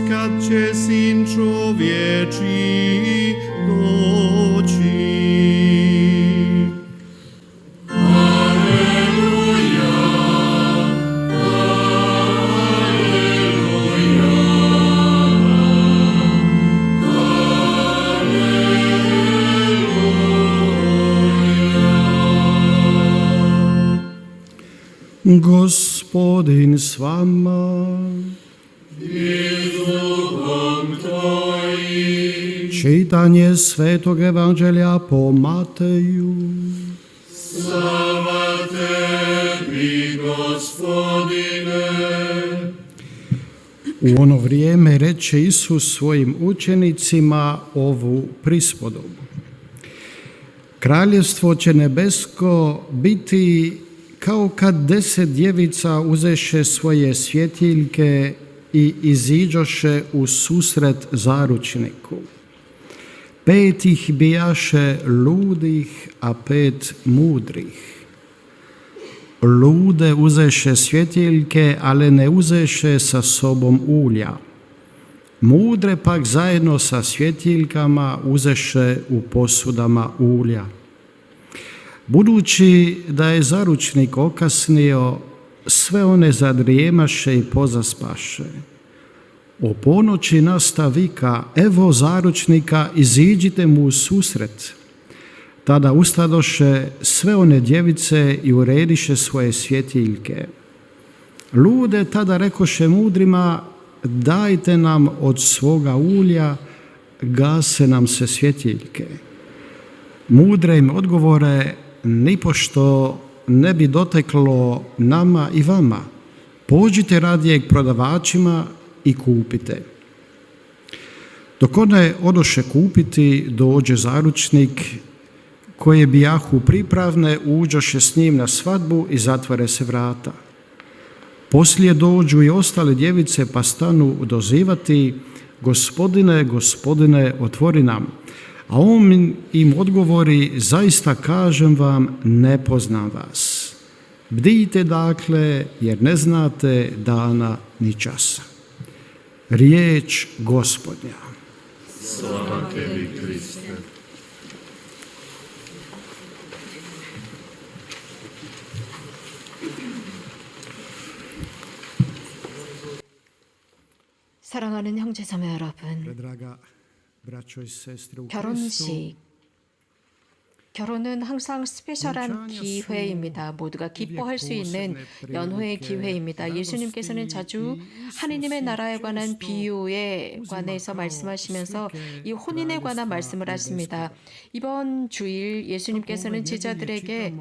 kad će sin čovječji doći. Gospodin s vama. I s duhom tvojim. Čitanje Svetog Evanđelja po Mateju. Slava tebi, Gospodine. U ono vrijeme reče Isus svojim učenicima ovu prispodobu. Kraljevstvo će nebesko biti kao kad 10 djevica uzeše svoje svjetiljke i iziđoše u susret zaručniku. 5 ih bijaše ludih, a 5 mudrih. Lude uzeše svjetiljke, ale ne uzeše sa sobom ulja. Mudre pak zajedno sa svjetiljkama uzeše u posudama ulja. Budući da je zaručnik okasnio, sve one zadrijemaše i pozaspaše. O ponoći nasta vika, evo zaručnika, iziđite mu u susret. Tada ustadoše sve one djevice i urediše svoje svjetiljke. Lude tada rekoše mudrima, dajte nam od svoga ulja, gase nam se svjetiljke. Mudre im odgovore, nipošto ne bi doteklo nama i vama. Pođite radije k prodavačima i kupite. Dok one odoše kupiti, dođe zaručnik, koje bijahu pripravne, uđoše s njim na svadbu i zatvore se vrata. Poslije dođu i ostale djevice pa stanu dozivati, Gospodine, Gospodine, otvori nam. A on im odgovori, zaista kažem vam, ne poznam vas. Bdijte dakle, jer ne znate dana ni časa. Riječ Gospodnja. Slava tebi, Kriste. 사랑하는 형제자매 여러분, Predraga braćo i sestre u Kristu, 결혼식, 결혼은 항상 스페셜한 기회입니다. 모두가 기뻐할 수 있는 연호의 기회입니다. 예수님께서는 자주 하느님의 나라에 관한 비유에 관해서 말씀하시면서 이 혼인에 관한 말씀을 하십니다. 이번 주일 예수님께서는 제자들에게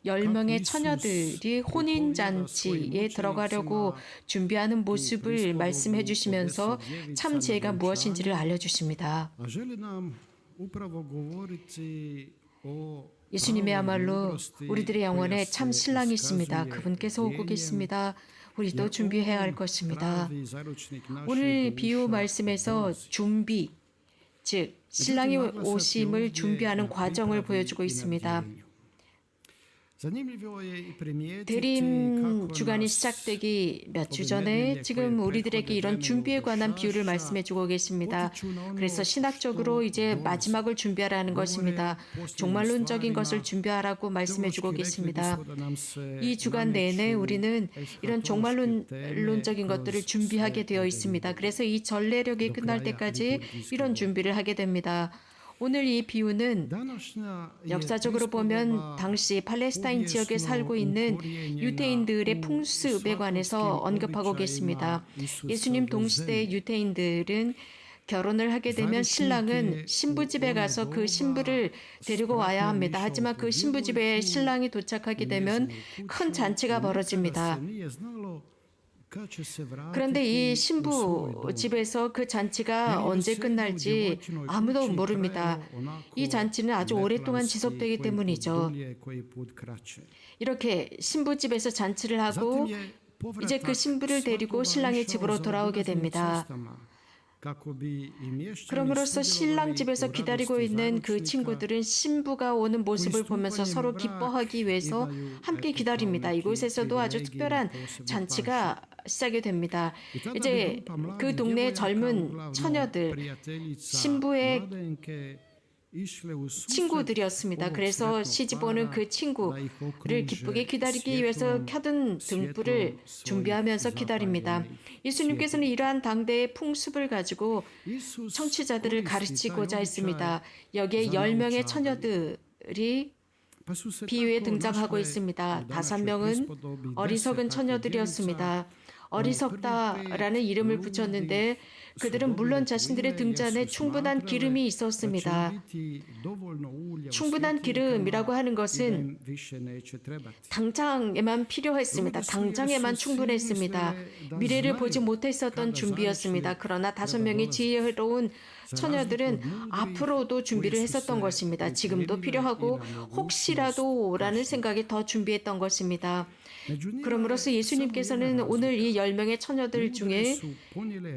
10명의 처녀들이 혼인잔치에 들어가려고 준비하는 모습을 말씀해 주시면서 참 지혜가 무엇인지를 알려주십니다. a želi nam upravo govoriti 예수님이야말로 우리들의 영혼에 참 신랑이십니다. 그분께서 오고 계십니다. 우리도 준비해야 할 것입니다. 오늘 비유 말씀에서 준비, 즉 신랑이 오심을 준비하는 과정을 보여주고 있습니다. 대림 주간이 시작되기 몇 주 전에 지금 우리들에게 이런 준비에 관한 비유를 말씀해주고 계십니다. 그래서 신학적으로 이제 마지막을 준비하라는 것입니다. 종말론적인 것을 준비하라고 말씀해주고 계십니다. 이 주간 내내 우리는 이런 종말론적인 것들을 준비하게 되어 있습니다. 그래서 이 전례력이 끝날 때까지 이런 준비를 하게 됩니다. 오늘 이 비유는 역사적으로 보면 당시 팔레스타인 지역에 살고 있는 유대인들의 풍습에 관해서 언급하고 계십니다. 예수님 동시대의 유대인들은 결혼을 하게 되면 신랑은 신부집에 가서 그 신부를 데리고 와야 합니다. 하지만 그 신부집에 신랑이 도착하게 되면 큰 잔치가 벌어집니다. 그런데 이 신부 집에서 그 잔치가 언제 끝날지 아무도 모릅니다. 이 잔치는 아주 오랫동안 지속되기 때문이죠. 이렇게 신부 집에서 잔치를 하고 이제 그 신부를 데리고 신랑의 집으로 돌아오게 됩니다. 그럼으로써 신랑 집에서 기다리고 있는 그 친구들은 신부가 오는 모습을 보면서 서로 기뻐하기 위해서 함께 기다립니다. 이곳에서도 아주 특별한 잔치가 시작이 됩니다. 이제 그 동네 젊은 처녀들, 신부의 친구들이었습니다. 그래서 시집오는 그 친구를 기쁘게 기다리기 위해서 켜둔 등불을 준비하면서 기다립니다. 예수님께서는 이러한 당대의 풍습을 가지고 청취자들을 가르치고자 했습니다. 여기에 10명의 처녀들이 비유에 등장하고 있습니다. 5명은 어리석은 처녀들이었습니다. 어리석다라는 이름을 붙였는데 그들은 물론 자신들의 등잔에 충분한 기름이 있었습니다. 충분한 기름이라고 하는 것은 당장에만 필요했습니다. 당장에만 충분했습니다. 미래를 보지 못했었던 준비였습니다. 그러나 5명의 지혜로운 처녀들은 앞으로도 준비를 했었던 것입니다. 지금도 필요하고 혹시라도라는 생각이 더 준비했던 것입니다. 그러므로서 예수님께서는 오늘 이 10명의 처녀들 중에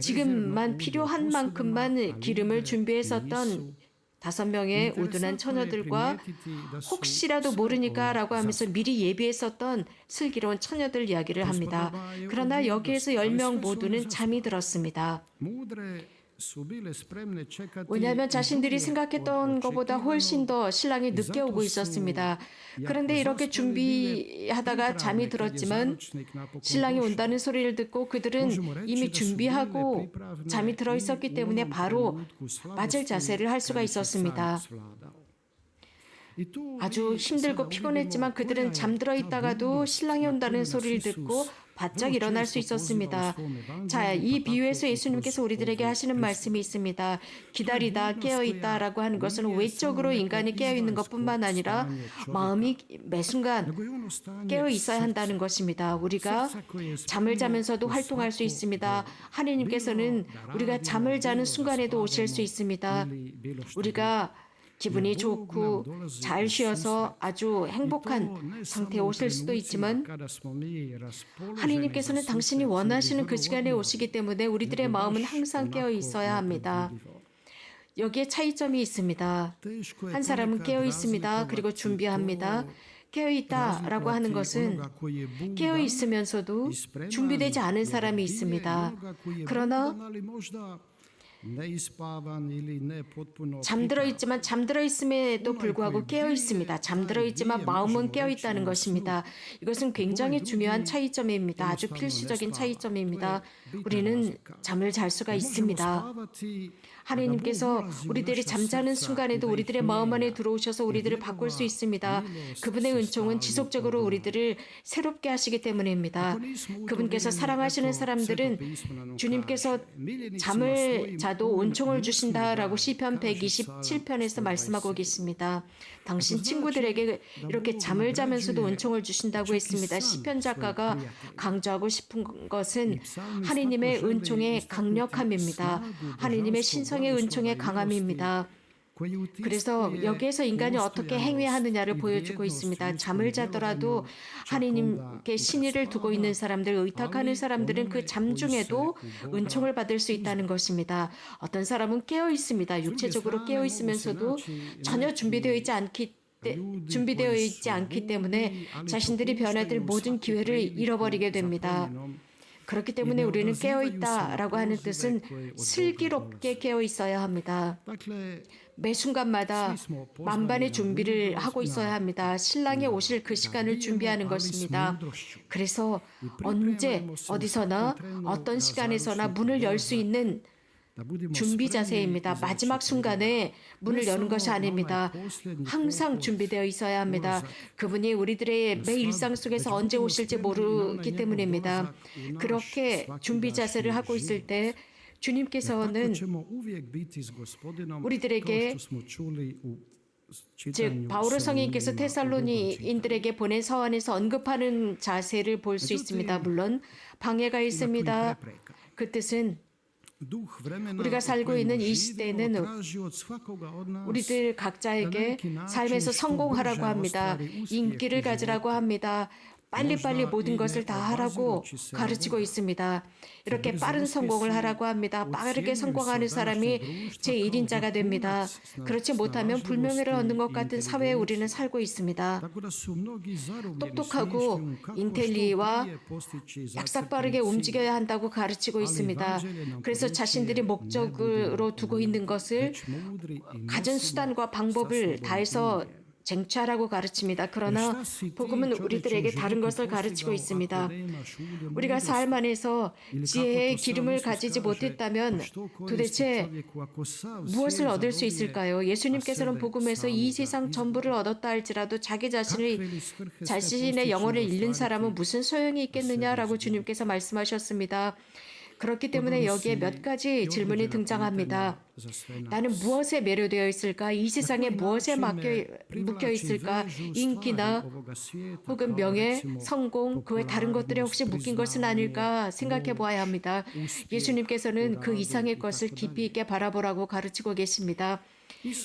지금만 필요한 만큼만 기름을 준비했었던 5명의 우둔한 처녀들과 혹시라도 모르니까 라고 하면서 미리 예비했었던 슬기로운 처녀들 이야기를 합니다. 그러나 여기에서 10명 모두는 잠이 들었습니다. 왜냐하면 자신들이 생각했던 것보다 훨씬 더 신랑이 늦게 오고 있었습니다. 그런데 이렇게 준비하다가 잠이 들었지만 신랑이 온다는 소리를 듣고 그들은 이미 준비하고 잠이 들어 있었기 때문에 바로 맞을 자세를 할 수가 있었습니다. 아주 힘들고 피곤했지만 그들은 잠들어 있다가도 신랑이 온다는 소리를 듣고 바짝 일어날 수 있었습니다. 자, 이 비유에서 예수님께서 우리들에게 하시는 말씀이 있습니다. 기다리다 깨어있다라고 하는 것은 외적으로 인간이 깨어있는 것뿐만 아니라 마음이 매 순간 깨어있어야 한다는 것입니다. 우리가 잠을 자면서도 활동할 수 있습니다. 하느님께서는 우리가 잠을 자는 순간에도 오실 수 있습니다. 우리가 기분이 좋고 잘 쉬어서 아주 행복한 상태에 오실 수도 있지만 하나님께서는 당신이 원하시는 그 시간에 오시기 때문에 우리들의 마음은 항상 깨어 있어야 합니다. 여기에 차이점이 있습니다. 한 사람은 깨어 있습니다. 그리고 준비합니다. 깨어 있다라고 하는 것은 깨어 있으면서도 준비되지 않은 사람이 있습니다. 그러나 잠들어 있지만 잠들어 있음에도 불구하고 깨어 있습니다. 잠들어 있지만 마음은 깨어 있다는 것입니다. 이것은 굉장히 중요한 차이점입니다. 아주 필수적인 차이점입니다. 우리는 잠을 잘 수가 있습니다. 하나님께서 우리들이 잠자는 순간에도 우리들의 마음 안에 들어오셔서 우리들을 바꿀 수 있습니다. 그분의 은총은 지속적으로 우리들을 새롭게 하시기 때문입니다. 그분께서 사랑하시는 사람들은 주님께서 잠을 자도 은총을 주신다라고 시편 127편에서 말씀하고 계십니다. 당신 친구들에게 이렇게 잠을 자면서도 은총을 주신다고 했습니다. 시편 작가가 강조하고 싶은 것은 하나님의 은총의 강력함입니다. 하나님의 신성의 은총의 강함입니다. 그래서 여기에서 인간이 어떻게 행위하느냐를 보여주고 있습니다. 잠을 자더라도 하나님께 신의를 두고 있는 사람들, 의탁하는 사람들은 그 잠 중에도 은총을 받을 수 있다는 것입니다. 어떤 사람은 깨어 있습니다. 육체적으로 깨어 있으면서도 전혀 준비되어 있지 않기 때문에 자신들이 변화될 모든 기회를 잃어버리게 됩니다. 그렇기 때문에 우리는 깨어있다라고 하는 뜻은 슬기롭게 깨어있어야 합니다. 매 순간마다 만반의 준비를 하고 있어야 합니다. 신랑이 오실 그 시간을 준비하는 것입니다. 그래서 언제 어디서나 어떤 시간에서나 문을 열 수 있는 준비 자세입니다. 마지막 순간에 문을 여는 것이 아닙니다. 항상 준비되어 있어야 합니다. 그분이 우리들의 매 일상 속에서 언제 오실지 모르기 때문입니다. 그렇게 준비 자세를 하고 있을 때 주님께서는 우리들에게 즉 바오로 성인께서 테살로니인들에게 보낸 서한에서 언급하는 자세를 볼 수 있습니다. 물론 방해가 있습니다. 그 뜻은 우리가 살고 있는 이 시대는 우리들 각자에게 삶에서 성공하라고 합니다. 인기를 가지라고 합니다. 빨리빨리 모든 것을 다 하라고 가르치고 있습니다. 이렇게 빠른 성공을 하라고 합니다. 빠르게 성공하는 사람이 제1인자가 됩니다. 그렇지 못하면 불명예를 얻는 것 같은 사회에 우리는 살고 있습니다. 똑똑하고 인텔리와 약삭 빠르게 움직여야 한다고 가르치고 있습니다. 그래서 자신들이 목적으로 두고 있는 것을 가진 수단과 방법을 다해서 쟁취하라고 가르칩니다. 그러나 복음은 우리들에게 다른 것을 가르치고 있습니다. 우리가 삶 안에서 지혜의 기름을 가지지 못했다면 도대체 무엇을 얻을 수 있을까요? 예수님께서는 복음에서 이 세상 전부를 얻었다 할지라도 자기 자신의 영혼을 잃는 사람은 무슨 소용이 있겠느냐라고 주님께서 말씀하셨습니다. 그렇기 때문에 여기에 몇 가지 질문이 등장합니다. 나는 무엇에 매료되어 있을까? 이 세상에 무엇에 묶여 있을까? 인기나 혹은 명예, 성공, 그 외 다른 것들에 혹시 묶인 것은 아닐까 생각해 보아야 합니다. 예수님께서는 그 이상의 것을 깊이 있게 바라보라고 가르치고 계십니다.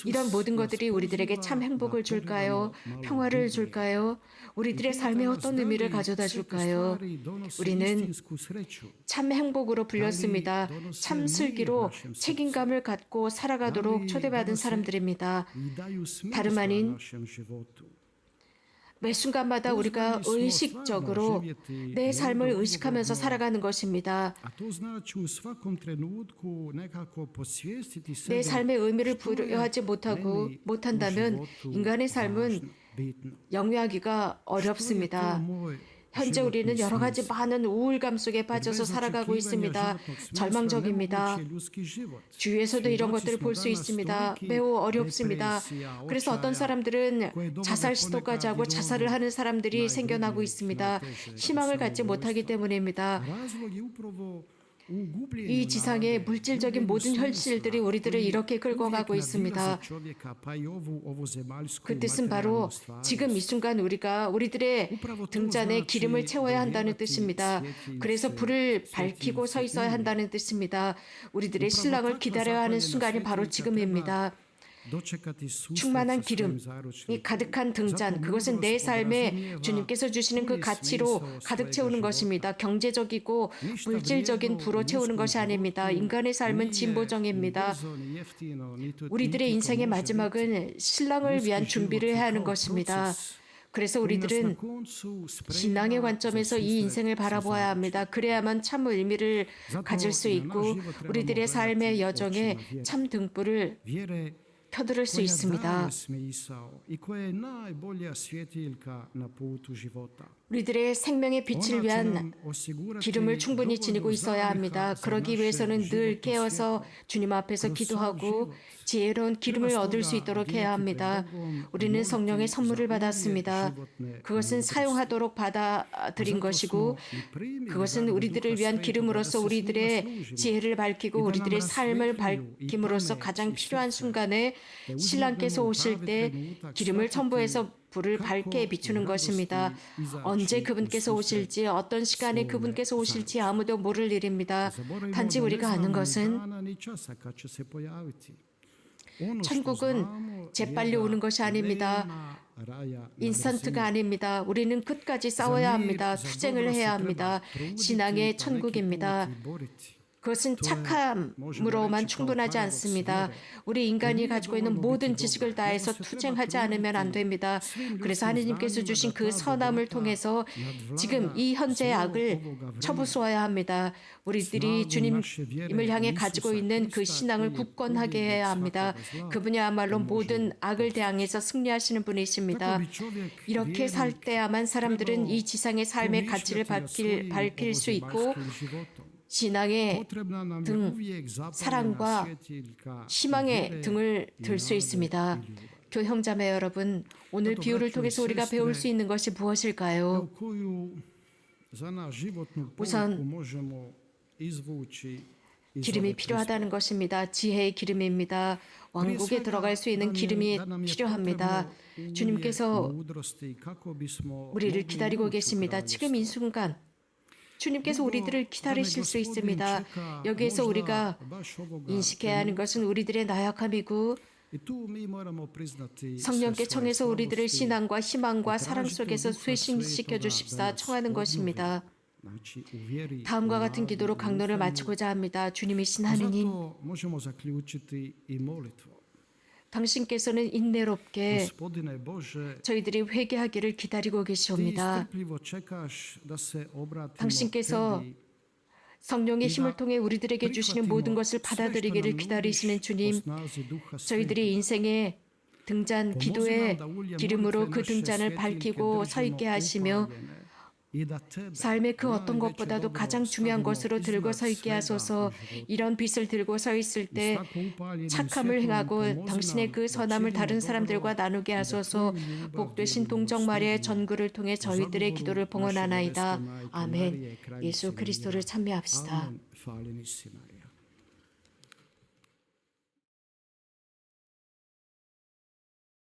이런 모든 것들이 우리들에게 참 행복을 줄까요? 평화를 줄까요? 우리들의 삶에 어떤 의미를 가져다 줄까요? 우리는 참 행복으로 불렸습니다. 참 슬기로 책임감을 갖고 살아가도록 초대받은 사람들입니다. 다름 아닌 매 순간마다 우리가 의식적으로 내 삶을 의식하면서 살아가는 것입니다. 내 삶의 의미를 부여하지 못한다면 인간의 삶은 영위하기가 어렵습니다. 현재 우리는 여러 가지 많은 우울감 속에 빠져서 살아가고 있습니다. 절망적입니다. 주위에서도 이런 것들을 볼 수 있습니다. 매우 어렵습니다. 그래서 어떤 사람들은 자살 시도까지 하고 자살을 하는 사람들이 생겨나고 있습니다. 희망을 갖지 못하기 때문입니다. 이 지상의 물질적인 모든 현실들이 우리들을 이렇게 끌고 가고 있습니다. 그 뜻은 바로 지금 이 순간 우리들의 등잔에 기름을 채워야 한다는 뜻입니다. 그래서 불을 밝히고 서 있어야 한다는 뜻입니다. 우리들의 신랑을 기다려야 하는 순간이 바로 지금입니다. 충만한 기름이 가득한 등잔, 그것은 내 삶에 주님께서 주시는 그 가치로 가득 채우는 것입니다. 경제적이고 물질적인 부로 채우는 것이 아닙니다. 인간의 삶은 진보정입니다. 우리들의 인생의 마지막은 신랑을 위한 준비를 해야 하는 것입니다. 그래서 우리들은 신앙의 관점에서 이 인생을 바라보아야 합니다. 그래야만 참 의미를 가질 수 있고 우리들의 삶의 여정에 참 등불을 켜들을 수 있습니다. 우리들의 생명의 빛을 위한 기름을 충분히 지니고 있어야 합니다. 그러기 위해서는 늘 깨어서 주님 앞에서 기도하고 지혜로운 기름을 얻을 수 있도록 해야 합니다. 우리는 성령의 선물을 받았습니다. 그것은 사용하도록 받아들인 것이고 그것은 우리들을 위한 기름으로서 우리들의 지혜를 밝히고 우리들의 삶을 밝힘으로써 가장 필요한 순간에 신랑께서 오실 때 기름을 첨부해서 불을 밝게 비추는 것입니다. 언제 그분께서 오실지 어떤 시간에 그분께서 오실지 아무도 모를 일입니다. 단지 우리가 아는 것은 천국은 재빨리 오는 것이 아닙니다. 인스턴트가 아닙니다. 우리는 끝까지 싸워야 합니다. 투쟁을 해야 합니다. 신앙의 천국입니다. 그것은 착함으로만 충분하지 않습니다. 우리 인간이 가지고 있는 모든 지식을 다해서 투쟁하지 않으면 안 됩니다. 그래서 하느님께서 주신 그 선함을 통해서 지금 이 현재의 악을 쳐부수어야 합니다. 우리들이 주님을 향해 가지고 있는 그 신앙을 굳건하게 해야 합니다. 그분이야말로 모든 악을 대항해서 승리하시는 분이십니다. 이렇게 살 때야만 사람들은 이 지상의 삶의 가치를 밝힐 수 있고 신앙의 등, 사랑과 희망의 등을 들 수 있습니다. 교형자매 여러분, 오늘 비유를 통해서 우리가 배울 수 있는 것이 무엇일까요? 우선 기름이 필요하다는 것입니다. 지혜의 기름입니다. 왕국에 들어갈 수 있는 기름이 필요합니다. 주님께서 우리를 기다리고 계십니다. 지금 이 순간 주님께서 우리들을 기다리실 수 있습니다. 여기에서 우리가 인식해야 하는 것은 우리들의 나약함이고 I tu mi moramo priznati 성령께 sve svoje 청해서 우리들을 slabosti 신앙과 희망과 i 사랑 tražiti 속에서 Duha 쇄신시켜 Svetoga 주십사 da nas 청하는 obnovi. 것입니다. Znači, u vjeri, 다음과 u 같은 nadi, 기도로 u 강론을 lutanju. 마치고자 합니다. 주님이신 A 하느님, zato možemo zaključiti i molitvu. 당신께서는 인내롭게 Gospodine Bože, 저희들이 회개하기를 기다리고 ti 계시옵니다. strpljivo čekaš da se obratimo 당신께서 tebi. 성령의 힘을 통해 우리들에게 주시는 모든 것을 받아들이기를 기다리시는 주님, 저희들이 인생의 등잔, 기도의 기름으로 그 등잔을 밝히고 서 있게 하시며 삶의 그 어떤 것보다도 가장 중요한 것으로 들고 서 있게 하소서. 이런 빛을 들고 서 있을 때 착함을 행하고 당신의 그 선함을 다른 사람들과 나누게 하소서. 복되신 동정 마리아의 전구를 통해 저희들의 기도를 봉헌하나이다. 아멘. 예수 그리스도를 찬미합시다. Amen. Hvala nisi, Marija.